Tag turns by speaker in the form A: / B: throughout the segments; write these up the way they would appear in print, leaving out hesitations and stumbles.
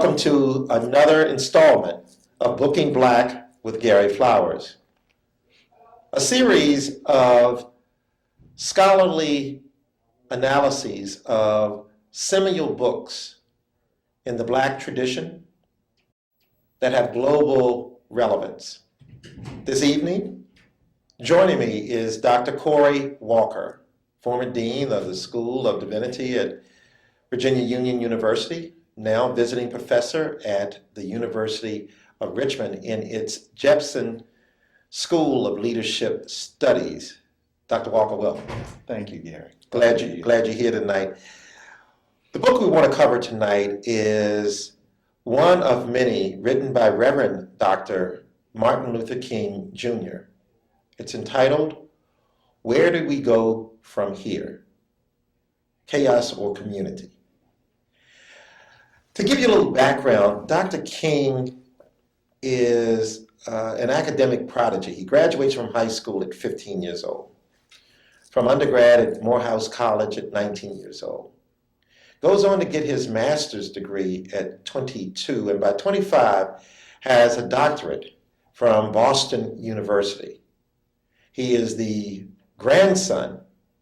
A: Welcome to another installment of Booking Black with Gary Flowers, a series of scholarly analyses of seminal books in the Black tradition that have global relevance. This evening, joining me is Dr. Corey Walker, former Dean of the School of Divinity at Virginia Union University, now visiting professor at the University of Richmond in its Jepson School of Leadership Studies. Dr. Walker, welcome.
B: Thank you, Gary.
A: Glad you're here tonight. The book we want to cover tonight is one of many written by Reverend Dr. Martin Luther King, Jr. It's entitled, Where Do We Go From Here? Chaos or Community? To give you a little background, Dr. King is an academic prodigy. He graduates from high school at 15 years old, from undergrad at Morehouse College at 19 years old. Goes on to get his master's degree at 22, and by 25 has a doctorate from Boston University. He is the grandson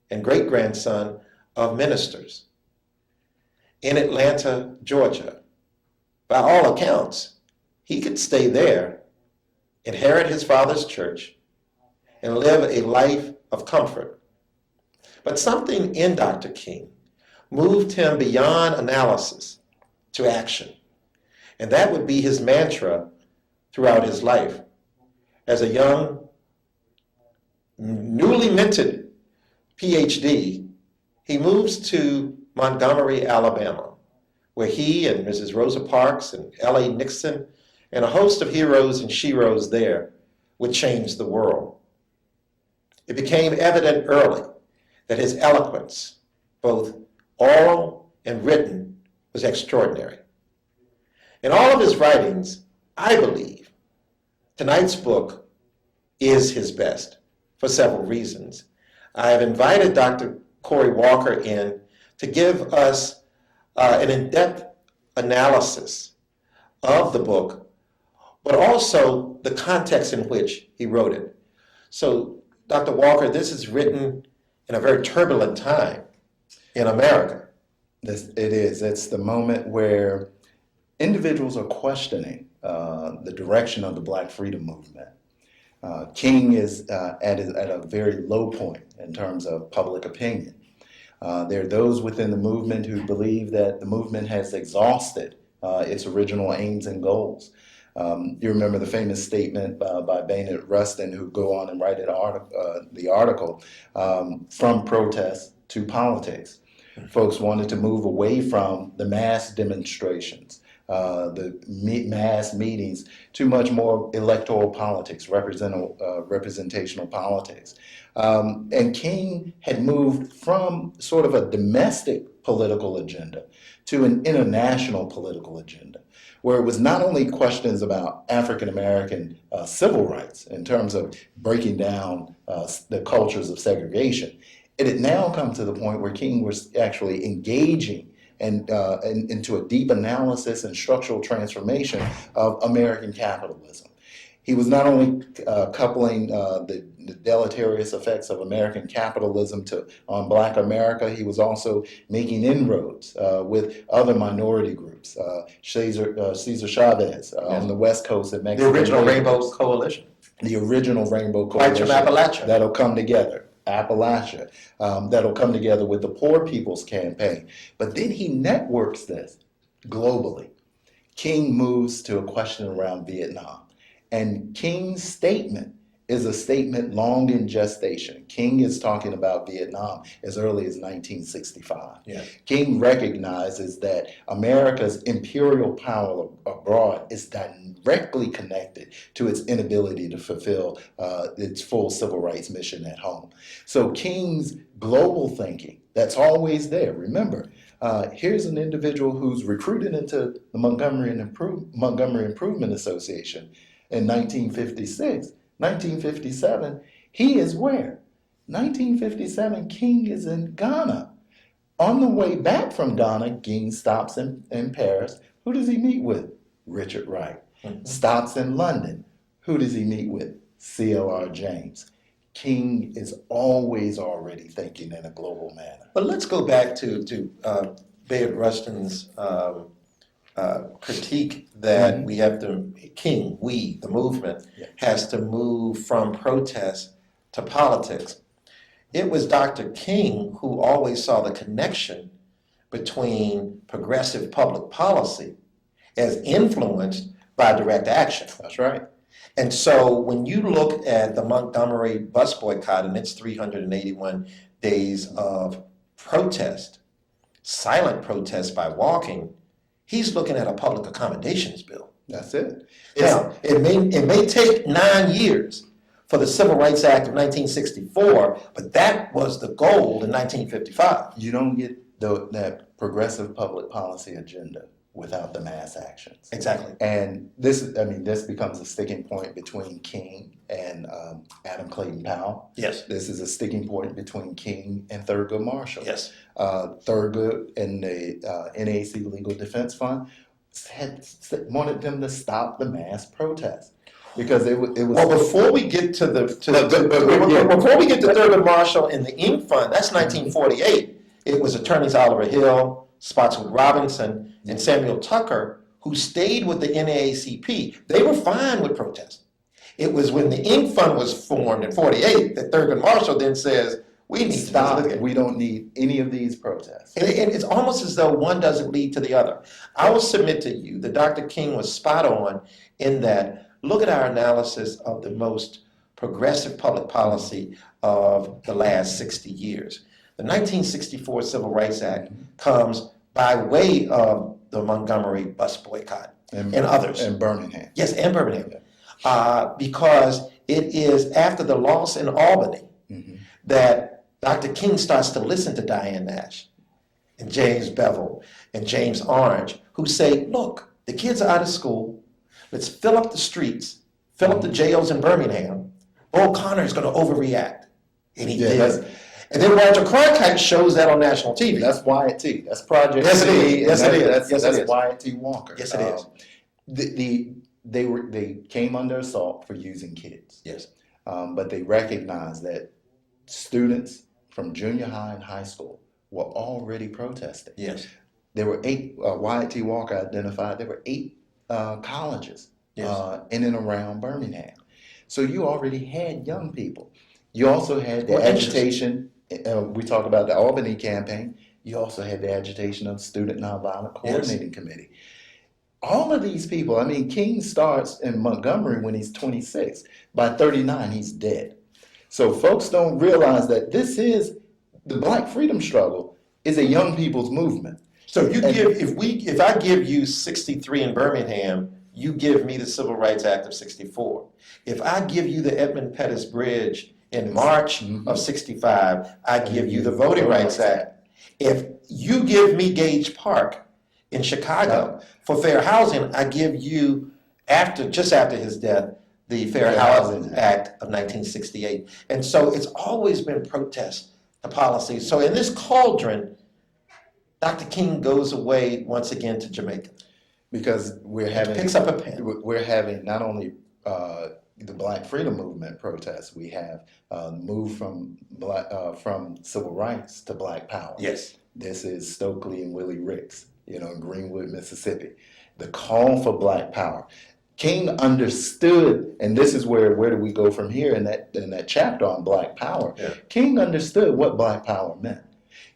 A: and great-grandson of ministers in Atlanta, Georgia. By all accounts, he could stay there, inherit his father's church, and live a life of comfort. But something in Dr. King moved him beyond analysis to action. And that would be his mantra throughout his life. As a young, newly minted PhD, he moves to Montgomery, Alabama, where he and Mrs. Rosa Parks and L.A. Nixon and a host of heroes and sheroes there would change the world. It became evident early that his eloquence, both oral and written, was extraordinary. In all of his writings, I believe tonight's book is his best for several reasons. I have invited Dr. Corey Walker in to give us an in-depth analysis of the book, but also the context in which he wrote it. So, Dr. Walker, this is written in a very turbulent time in America.
B: It is. It's the moment where individuals are questioning the direction of the Black freedom movement. King is at a very low point in terms of public opinion. There are those within the movement who believe that the movement has exhausted its original aims and goals. You remember the famous statement by Baynard Rustin, who go on and write the article, From Protest to Politics. Folks wanted to move away from the mass demonstrations, the mass meetings, to much more electoral politics, representational politics. And King had moved from sort of a domestic political agenda to an international political agenda, where it was not only questions about African American civil rights in terms of breaking down the cultures of segregation. It had now come to the point where King was actually engaging and into a deep analysis and structural transformation of American capitalism. He was not only coupling the deleterious effects of American capitalism on Black America, he was also making inroads with other minority groups. Cesar Chavez on the West Coast of Mexico.
A: The original Rainbow Coalition.
B: The original Rainbow Coalition.
A: Whites from Appalachia.
B: That'll come together. Appalachia. That'll come together with the Poor People's Campaign. But then he networks this globally. King moves to a question around Vietnam. And King's statement is a statement long in gestation. King is talking about Vietnam as early as 1965.
A: Yeah.
B: King recognizes that America's imperial power abroad is directly connected to its inability to fulfill its full civil rights mission at home. So King's global thinking, that's always there. Remember, here's an individual who's recruited into the Montgomery Improvement Association in 1956. 1957, he is where? 1957, King is in Ghana. On the way back from Ghana, King stops in Paris Who does he meet with? Richard Wright. Stops in London. Who does he meet with? C.L.R. James. King is always already thinking in a global manner.
A: But let's go back to Bayard Rustin's critique that we have to, the movement, has to move from protest to politics. It was Dr. King who always saw the connection between progressive public policy as influenced by direct action.
B: That's right.
A: And so when you look at the Montgomery bus boycott and its 381 days of protest, silent protest by walking, he's looking at a public accommodations bill.
B: That's it.
A: Now, it may take 9 years for the Civil Rights Act of 1964, but that was the goal in 1955.
B: You don't get that progressive public policy agenda without the mass actions.
A: Exactly.
B: And this becomes a sticking point between King and Adam Clayton Powell.
A: Yes.
B: This is a sticking point between King and Thurgood Marshall.
A: Yes.
B: Thurgood and the NAAC Legal Defense Fund wanted them to stop the mass protest because it was.
A: Well, before we get to before we get to Thurgood Marshall and the Ink Fund, that's 1948. It was attorneys Oliver Hill, Spotswood Robinson, and Samuel Tucker who stayed with the NAACP. They were fine with protest. It was when the Ink Fund was formed in 48 that Thurgood Marshall then says, we need to
B: stop. We don't need any of these protests.
A: And it's almost as though one doesn't lead to the other. I will submit to you that Dr. King was spot on in that look at our analysis of the most progressive public policy of the last 60 years. The 1964 Civil Rights Act comes by way of the Montgomery bus boycott and others.
B: And Birmingham.
A: Yes, and Birmingham. Because it is after the loss in Albany that Dr. King starts to listen to Diane Nash and James Bevel and James Orange, who say, look, the kids are out of school. Let's fill up the streets, fill up the jails in Birmingham. Bull Connor is going to overreact. And he did. And then Walter Cronkite shows that on national TV.
B: That's Wyatt T. That's Project
A: Yes, it
B: T.
A: is. Yes, it is.
B: That's Wyatt T. Walker.
A: Yes, it is.
B: They came under assault for using kids.
A: Yes.
B: But they recognized that students from junior high and high school were already protesting.
A: Yes.
B: There were 8, Wyatt T. Walker identified, there were 8 colleges in and around Birmingham. So you already had young people. You also had the agitation. We talked about the Albany campaign. You also had the agitation of the Student Nonviolent Coordinating Committee. All of these people, I mean, King starts in Montgomery when he's 26. By 39, he's dead. So folks don't realize that this is, the Black freedom struggle is a young people's movement.
A: So if I give you 63 in Birmingham, you give me the Civil Rights Act of 64. If I give you the Edmund Pettus Bridge in March of 65, I give you the Voting Rights Act. If you give me Gage Park in Chicago for fair housing, I give you, just after his death, the Fair Housing Act of 1968. And so it's always been protest to policy. So in this cauldron, Dr. King goes away once again to Jamaica.
B: Because
A: picks up a pen.
B: We're having not only the Black freedom movement protests, we have moved from civil rights to Black power.
A: Yes.
B: This is Stokely and Willie Ricks, in Greenwood, Mississippi. The call for Black power. King understood, and this is where do we go from here in that chapter on Black power. Yeah. King understood what Black power meant.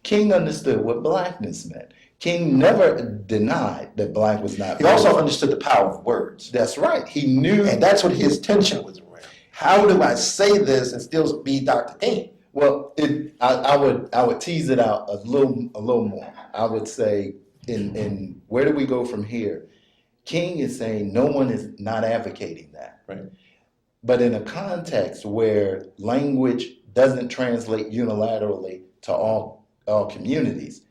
B: King understood what Blackness meant. King never denied that Black was not.
A: He also understood the power of words.
B: That's right. He knew,
A: and that's what his tension was around. How do I say this and still be Dr. King?
B: Well, I would tease it out a little more. I would say, in where do we go from here? King is saying no one is not advocating that.
A: Right.
B: But in a context where language doesn't translate unilaterally to all communities,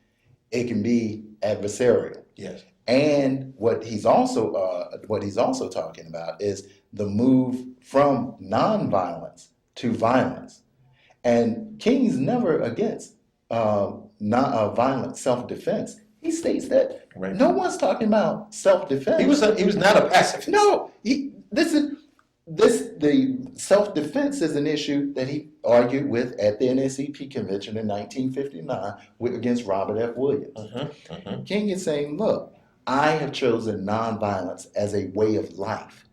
B: it can be adversarial.
A: Yes.
B: And what he's also talking about is the move from nonviolence to violence. And King's never against violent self-defense. he states that
A: Right.
B: no one's talking about self-defense.
A: He was not a pacifist.
B: No, the self-defense is an issue that he argued with at the NAACP convention in 1959 against Robert F. Williams. King is saying, look, I have chosen nonviolence as a way of life.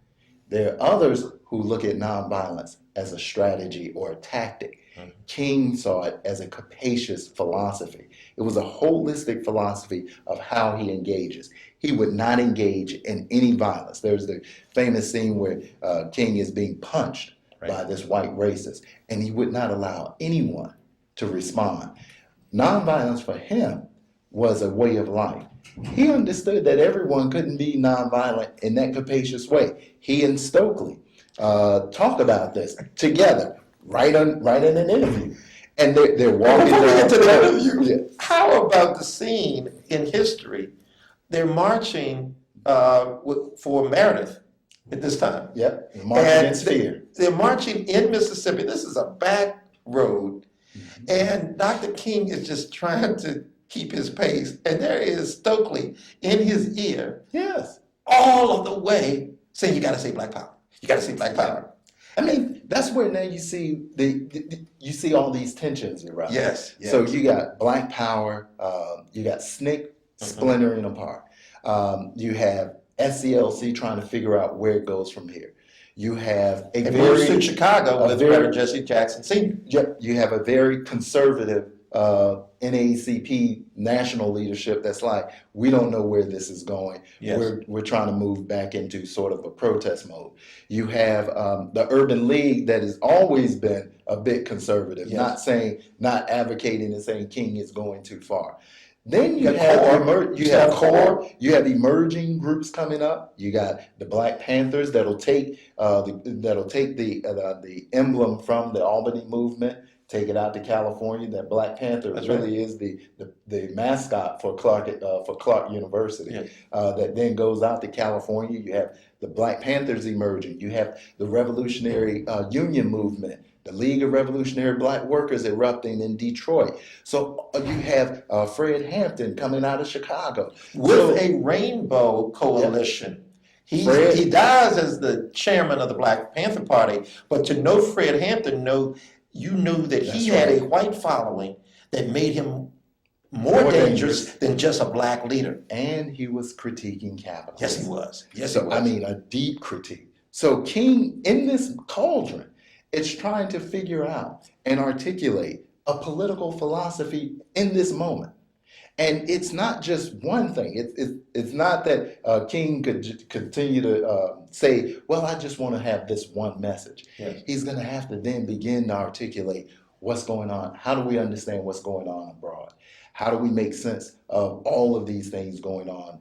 B: There are others who look at nonviolence as a strategy or a tactic. King saw it as a capacious philosophy. It was a holistic philosophy of how he engages. He would not engage in any violence. There's the famous scene where King is being punched by this white racist, and he would not allow anyone to respond. Nonviolence for him was a way of life. He understood that everyone couldn't be nonviolent in that capacious way. He and Stokely talked about this together, right in an interview. And they're walking
A: Before we
B: down.
A: get to the interview,
B: Yeah.
A: how about the scene in history? They're marching for Meredith at this time.
B: Yep. The March
A: And
B: Against Fear.
A: They're marching in Mississippi. This is a back road. And Dr. King is just trying to keep his pace. And there is Stokely in his ear
B: Yes.
A: all of the way saying, you got to say Black Power. You got to say Black Power.
B: I mean, that's where now you see you see all these tensions around.
A: Yes.
B: So you got Black Power, you got SNCC splintering apart. You have SCLC trying to figure out where it goes from here. You have a
A: And
B: very
A: moves to Chicago with Reverend Jesse Jackson Sr.
B: Yep, you have a very conservative NAACP national leadership that's like, we don't know where this is going.
A: Yes.
B: We're trying to move back into sort of a protest mode. You have the Urban League that has always been a bit conservative,
A: Yes.
B: not advocating and saying King is going too far. Then you
A: The
B: have
A: core.
B: you have core. You have emerging groups coming up. You got the Black Panthers that'll take the emblem from the Albany movement, take it out to California. That Black Panther
A: That's
B: really is the mascot for Clark University.
A: Yes.
B: That then goes out to California. You have the Black Panthers emerging. You have the Revolutionary Union movement. The League of Revolutionary Black Workers erupting in Detroit. So you have Fred Hampton coming out of Chicago.
A: With a rainbow coalition. He dies as the chairman of the Black Panther Party, but to know Fred Hampton, you knew that he had a white following that made him more dangerous than just a black leader.
B: And he was critiquing capitalism.
A: Yes, he was. Yes,
B: So,
A: he was.
B: I mean, a deep critique. So King, in this cauldron, is trying to figure out and articulate a political philosophy in this moment. And it's not just one thing. It's not that King could continue to say, well, I just want to have this one message.
A: Yes.
B: He's going to have to then begin to articulate what's going on. How do we understand what's going on abroad? How do we make sense of all of these things going on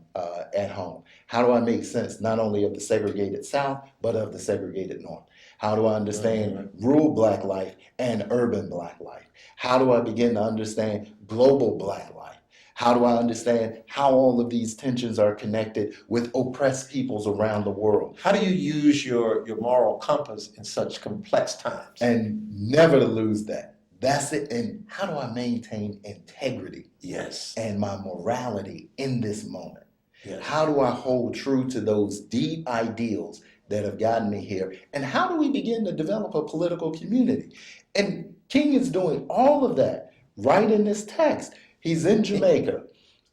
B: at home? How do I make sense not only of the segregated South, but of the segregated North? How do I understand rural Black life and urban Black life? How do I begin to understand global Black life? How do I understand how all of these tensions are connected with oppressed peoples around the world?
A: How do you use your moral compass in such complex times?
B: And never to lose that. That's it. And how do I maintain integrity?
A: Yes.
B: And my morality in this moment?
A: Yes.
B: How do I hold true to those deep ideals that have gotten me here? And how do we begin to develop a political community? And King is doing all of that right in this text. He's in Jamaica.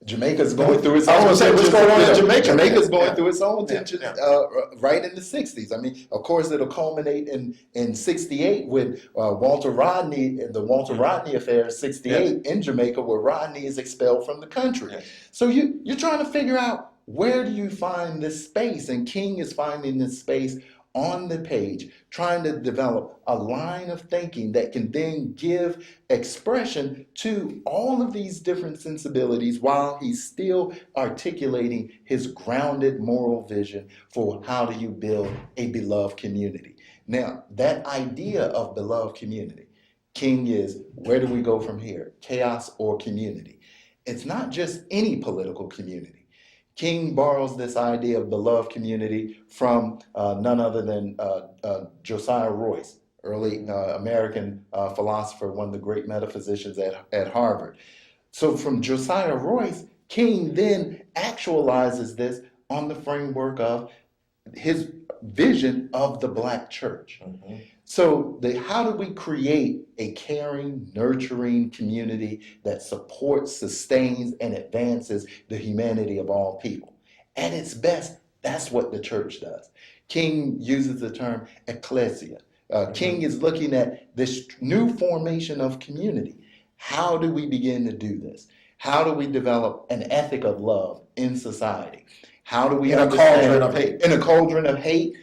B: Jamaica's going through its own
A: what's
B: tensions.
A: going on in Jamaica?
B: Jamaica's going through its own
A: Yeah,
B: tensions
A: yeah.
B: right in the 60s. I mean, of course, it'll culminate in 68 with Walter Rodney, the Walter Rodney affair in 68 in Jamaica, where Rodney is expelled from the country.
A: Yes.
B: So you're trying to figure out, where do you find this space? And King is finding this space on the page, trying to develop a line of thinking that can then give expression to all of these different sensibilities while he's still articulating his grounded moral vision for how do you build a beloved community. Now, that idea of beloved community, King is, where do we go from here? Chaos or community? It's not just any political community. King borrows this idea of beloved community from none other than Josiah Royce, early American philosopher, one of the great metaphysicians at Harvard. So from Josiah Royce, King then actualizes this on the framework of his vision of the Black church.
A: Mhm.
B: So, how do we create a caring, nurturing community that supports, sustains, and advances the humanity of all people? At its best, that's what the church does. King uses the term ecclesia. King is looking at this new formation of community. How do we begin to do this? How do we develop an ethic of love in society? How do we
A: In a
B: understand
A: cauldron of hate.
B: in a cauldron of hate,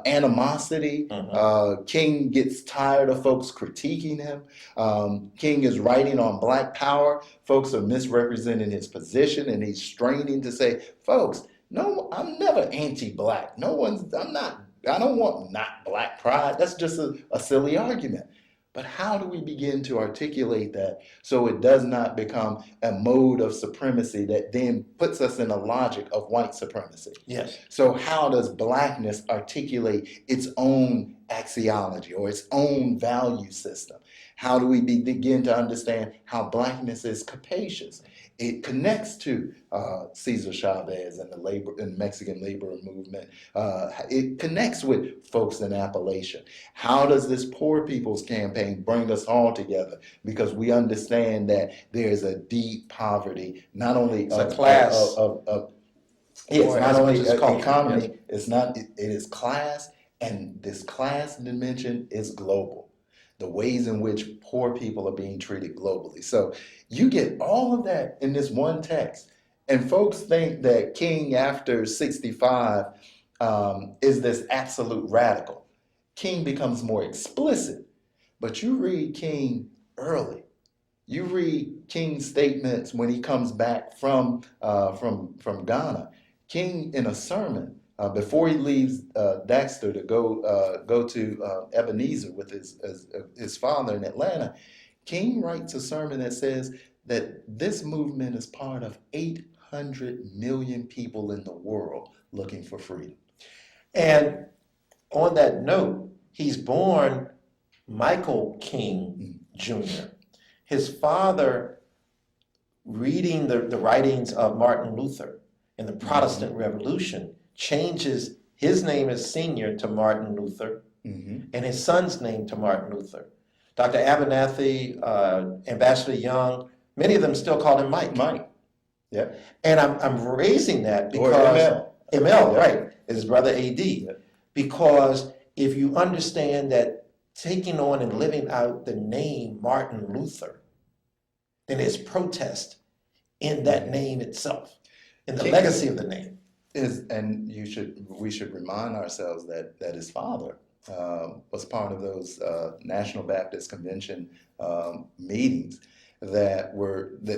B: animosity?
A: Mhm.
B: King gets tired of folks critiquing him. King is writing on Black power. Folks are misrepresenting his position, and he's straining to say, folks, no, I'm never anti-Black. I'm not, I don't want not Black pride. That's just a silly argument. But how do we begin to articulate that so it does not become a mode of supremacy that then puts us in a logic of white supremacy?
A: Yes.
B: So how does Blackness articulate its own axiology or its own value system? How do we begin to understand how Blackness is capacious? It connects to Cesar Chavez and the Mexican labor movement. It connects with folks in Appalachia. How does this Poor People's Campaign bring us all together? Because we understand that there's a deep poverty, not only
A: It's a class.
B: it's
A: Or
B: not
A: as much
B: only
A: as culture,
B: economy,
A: yes.
B: it's not, it is class, and this class dimension is global. The ways in which poor people are being treated globally. So you get all of that in this one text. And folks think that King after 65 is this absolute radical. King becomes more explicit, but you read King early. You read King's statements when he comes back from Ghana. King, in a sermon before he leaves Dexter to go to Ebenezer with his father in Atlanta, King writes a sermon that says that this movement is part of 800 million people in the world looking for freedom.
A: And on that note, he's born Michael King Jr. His father, reading the writings of Martin Luther in the Protestant Revolution, changes his name as Senior to Martin Luther and his son's name to Martin Luther. Dr. Abernathy, Ambassador Young, many of them still call him Mike.
B: Mike. Yeah.
A: And I'm raising that
B: Or
A: because
B: ML.
A: ML,
B: Yeah.
A: right, his brother AD.
B: Yeah.
A: Because if you understand that taking on and living out the name Martin Luther, then there's protest in that name itself, in the legacy of the name.
B: And we should remind ourselves that his father was part of those National Baptist Convention meetings that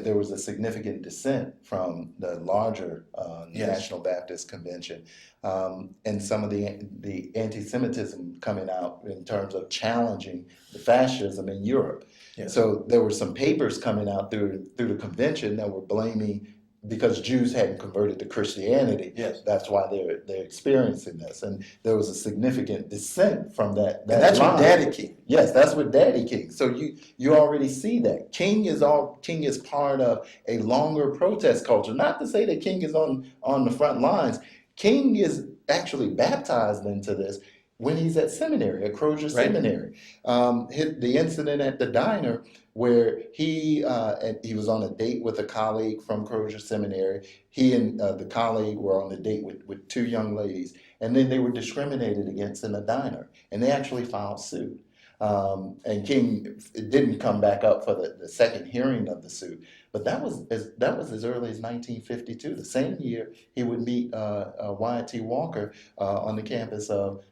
B: there was a significant dissent from the larger
A: Yes.
B: National Baptist Convention, and some of the anti-Semitism coming out in terms of challenging the fascism in Europe.
A: Yes.
B: So there were some papers coming out through the convention that were blaming, because Jews hadn't converted to Christianity.
A: Yes.
B: That's why they're experiencing this, and there was a significant dissent from that.
A: And that's
B: line.
A: with Daddy King.
B: Yes, that's with Daddy King. So you already see that King is part of a longer protest culture. Not to say that King is on the front lines. King is actually baptized into this when he's at seminary, at Crozier
A: Right.
B: Seminary. The incident at the diner where he was on a date with a colleague from Crozier Seminary. He and the colleague were on a date with two young ladies, and then they were discriminated against in a diner, and they actually filed suit. And King didn't come back up for the second hearing of the suit, but that was as early as 1952, the same year he would meet Wyatt T. Walker on the campus of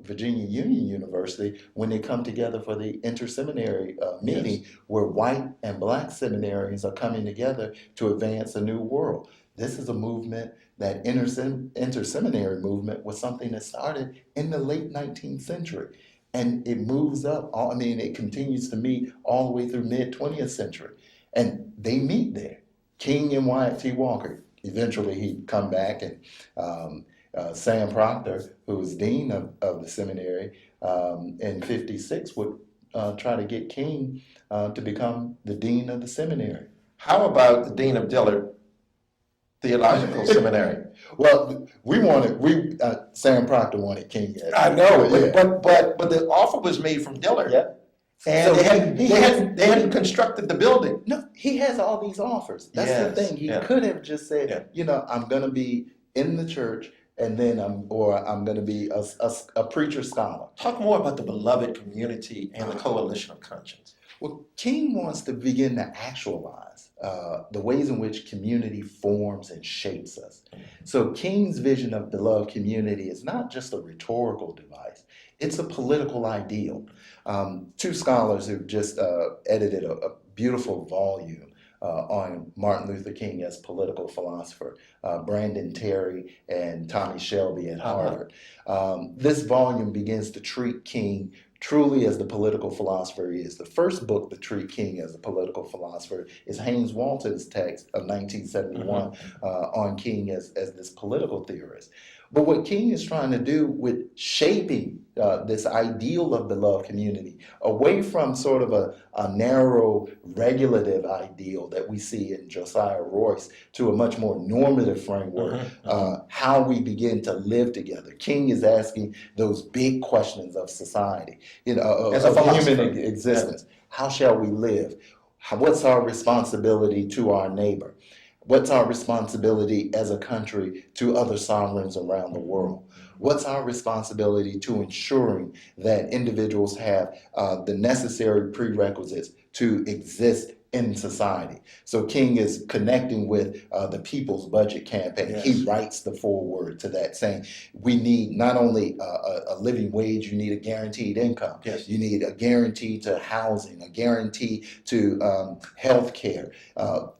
B: Virginia Union University, when they come together for the interseminary meeting, where white and black seminaries are coming together to advance a new world. This is a movement, that interseminary movement was something that started in the late 19th century. And it moves up. It continues to meet all the way through mid-20th century. And they meet there. King and Wyatt T. Walker. Eventually he'd come back, and Sam Proctor, who was dean of the seminary, in 56 would try to get King to become the dean of the seminary.
A: How about the Dean of Dillard, Theological Seminary.
B: Well, Sam Proctor wanted King.
A: I know,
B: Yeah.
A: but the offer was made from Dillard.
B: Yeah.
A: And
B: So
A: they hadn't constructed the building.
B: No, he has all these offers. That's the thing. He could have just said, I'm going to be in the church, and then I'm going to be a preacher scholar.
A: Talk more about the beloved community and the coalition of conscience.
B: Well, King wants to begin to actualize the ways in which community forms and shapes us. So King's vision of beloved community is not just a rhetorical device. It's a political ideal. Two scholars who just edited a beautiful volume on Martin Luther King as political philosopher, Brandon Terry and Tommy Shelby at Harvard. This volume begins to treat King truly as the political philosopher he is. The first book to treat King as a political philosopher is Haynes Walton's text of 1971 on King as this political theorist. But what King is trying to do with shaping this ideal of beloved community away from sort of a narrow regulative ideal that we see in Josiah Royce to a much more normative framework, how we begin to live together. King is asking those big questions of society, of human existence. How shall we live? What's our responsibility to our neighbor? What's our responsibility as a country to other sovereigns around the world? What's our responsibility to ensuring that individuals have the necessary prerequisites to exist in society? So King is connecting with the People's Budget Campaign.
A: Yes.
B: He writes the foreword to that, saying we need not only a living wage, you need a guaranteed income.
A: Yes.
B: You need a guarantee to housing, a guarantee to health care.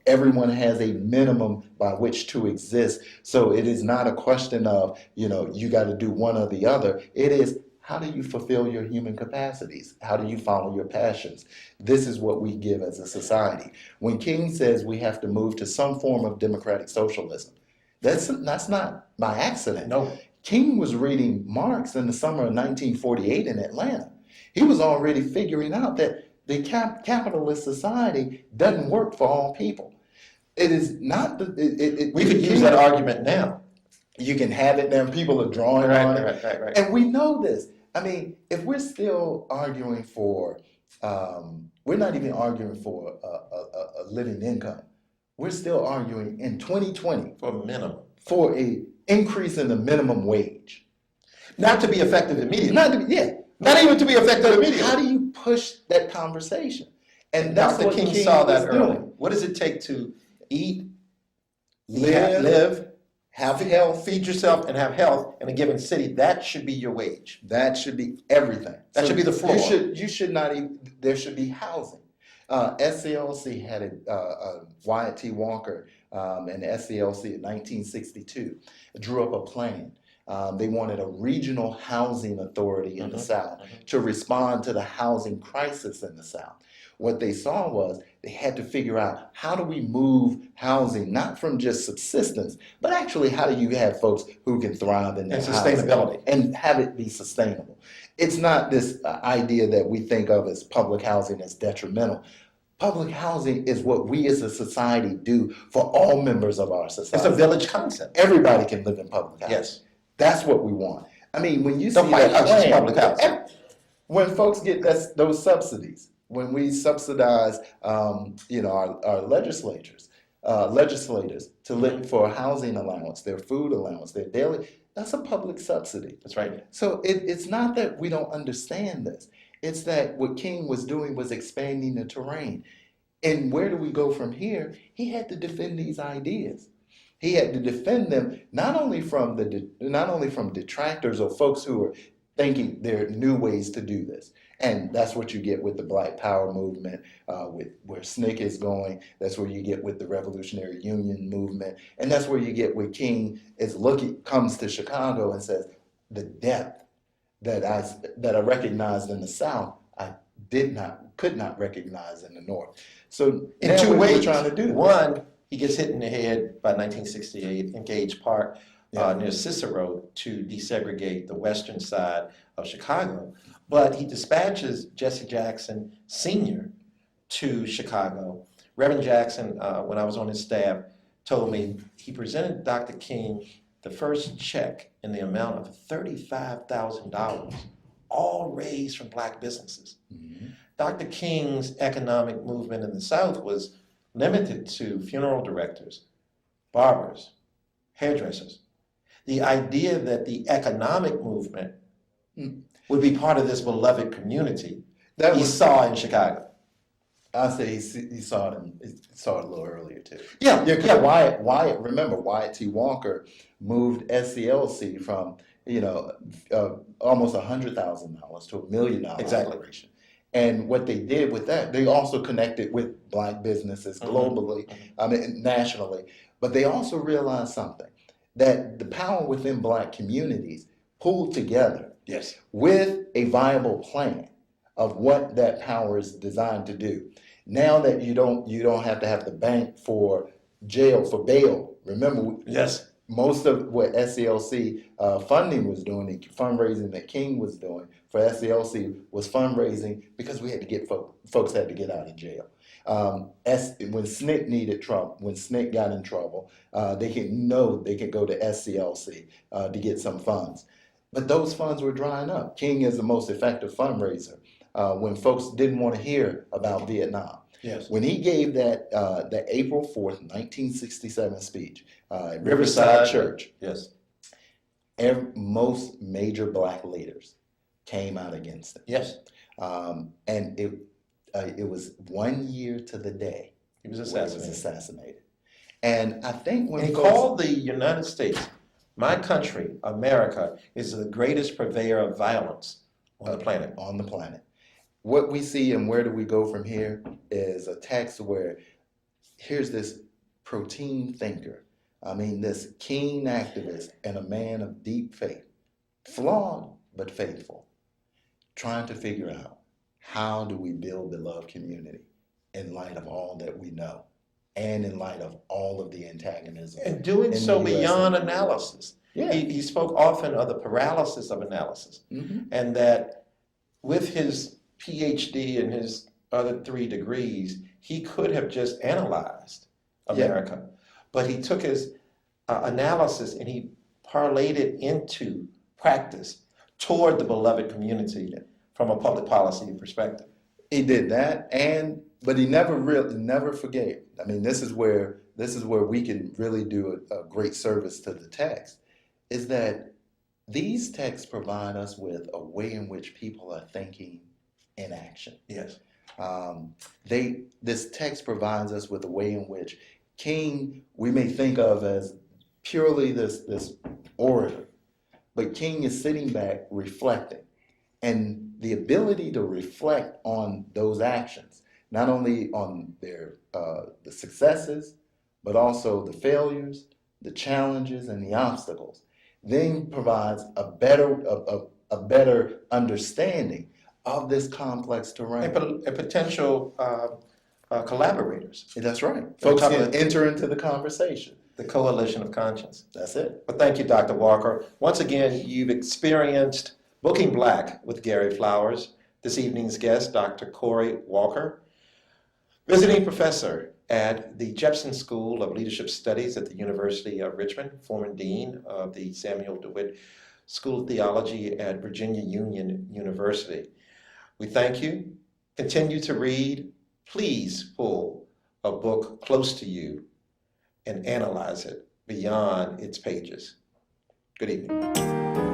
B: Everyone has a minimum by which to exist. So it is not a question of, you got to do one or the other. It is, how do you fulfill your human capacities? How do you follow your passions? This is what we give as a society. When King says we have to move to some form of democratic socialism, that's not by accident.
A: No.
B: King was reading Marx in the summer of 1948 in Atlanta. He was already figuring out that the capitalist society doesn't work for all people. It is not.
A: We could use that argument now.
B: You can have it now. People are drawing on it.
A: Right.
B: And we know this. I mean, if we're still arguing for, we're not even arguing for a living income. We're still arguing in 2020
A: For a minimum.
B: for a increase in the minimum wage.
A: Not to be effective immediately.
B: Not
A: even to be effective immediately.
B: How do you push that conversation? And that's
A: Dr.
B: what
A: King
B: King
A: saw that
B: was
A: early.
B: doing.
A: What does it take to eat,
B: Live, have health.
A: feed yourself, and have health in a given city? That should be your wage.
B: That should be everything.
A: That should be the floor.
B: You should not even, there should be housing. SCLC had a Wyatt T. Walker and SCLC in 1962 drew up a plan. They wanted a regional housing authority in the South to respond to the housing crisis in the South. What they saw was they had to figure out, how do we move housing, not from just subsistence, but actually how do you have folks who can thrive in their
A: And
B: housing
A: sustainability.
B: and have it be sustainable. It's not this idea that we think of as public housing as detrimental. Public housing is what we as a society do for all members of our society.
A: It's a village concept.
B: Everybody can live in public housing.
A: Yes.
B: That's what we want. I mean, when you
A: The
B: see
A: White
B: that
A: House is
B: plan,
A: public housing.
B: when folks get those subsidies, when we subsidize, our legislators to look for a housing allowance, their food allowance, their daily, that's a public subsidy.
A: That's right.
B: So it's not that we don't understand this. It's that what King was doing was expanding the terrain. And where do we go from here? He had to defend these ideas. He had to defend them not only from detractors or folks who are thinking there are new ways to do this. And that's what you get with the Black Power movement, with where SNCC is going. That's where you get with the Revolutionary Union movement. And that's where you get where King comes to Chicago and says, the depth that I recognized in the South, I could not recognize in the North. So
A: In two ways.
B: we're trying to do.
A: One, he gets hit in the head by 1968 in Gage Park near Cicero to desegregate the western side of Chicago. But he dispatches Jesse Jackson Sr. to Chicago. Reverend Jackson, when I was on his staff, told me he presented Dr. King the first check in the amount of $35,000, all raised from Black businesses.
B: Mm-hmm.
A: Dr. King's economic movement in the South was limited to funeral directors, barbers, hairdressers. The idea that the economic movement would be part of this beloved community
B: That
A: he
B: was,
A: saw in Chicago.
B: I say he saw it. He saw it a little earlier too.
A: Yeah,
B: Yeah, because
A: yeah.
B: Remember Wyatt T. Walker moved SCLC from almost $100,000 to $1 million
A: Exactly.
B: operation. And what they did with that, they also connected with Black businesses globally, I mean nationally. But they also realized something, that the power within Black communities pulled together
A: Yes.
B: with a viable plan of what that power is designed to do. Now that you don't have to have the bank for bail. Remember,
A: Yes.
B: most of what SCLC funding was doing, the fundraising that King was doing for SCLC was fundraising because we had to get folks had to get out of jail. When SNCC got in trouble, they could go to SCLC to get some funds. But those funds were drying up. King is the most effective fundraiser when folks didn't want to hear about Vietnam.
A: Yes.
B: When he gave that April 4th, 1967 speech at
A: Riverside
B: Church,
A: Yes.
B: most major Black leaders came out against it.
A: Yes.
B: And it was 1 year to the day
A: He was
B: when he was assassinated. And I think when
A: And he
B: folks,
A: called the United States, my country, America, is the greatest purveyor of violence on the planet.
B: What we see and where do we go from here is a text where here's this protein thinker, this keen activist and a man of deep faith, flawed but faithful, trying to figure out how do we build the love community in light of all that we know and in light of all of the antagonism.
A: And doing so beyond analysis.
B: Yeah.
A: He spoke often of the paralysis of analysis, and that with his PhD and his other 3 degrees, he could have just analyzed America, but he took his analysis and he parlayed it into practice toward the beloved community from a public policy perspective.
B: He did that, but he never forgave. This is where we can really do a great service to the text, is that these texts provide us with a way in which people are thinking in action.
A: Yes.
B: This text provides us with a way in which King, we may think of as purely this orator, but King is sitting back reflecting. And the ability to reflect on those actions, not only on the successes, but also the failures, the challenges, and the obstacles, then provides a better understanding of this complex terrain.
A: And potential collaborators.
B: That's right. Folks can enter into the conversation.
A: The coalition of conscience.
B: That's it.
A: But thank you, Dr. Walker. Once again, you've experienced Booking Black with Gary Flowers. This evening's guest, Dr. Corey Walker, visiting professor at the Jepson School of Leadership Studies at the University of Richmond, former dean of the Samuel DeWitt School of Theology at Virginia Union University. We thank you. Continue to read. Please pull a book close to you and analyze it beyond its pages. Good evening.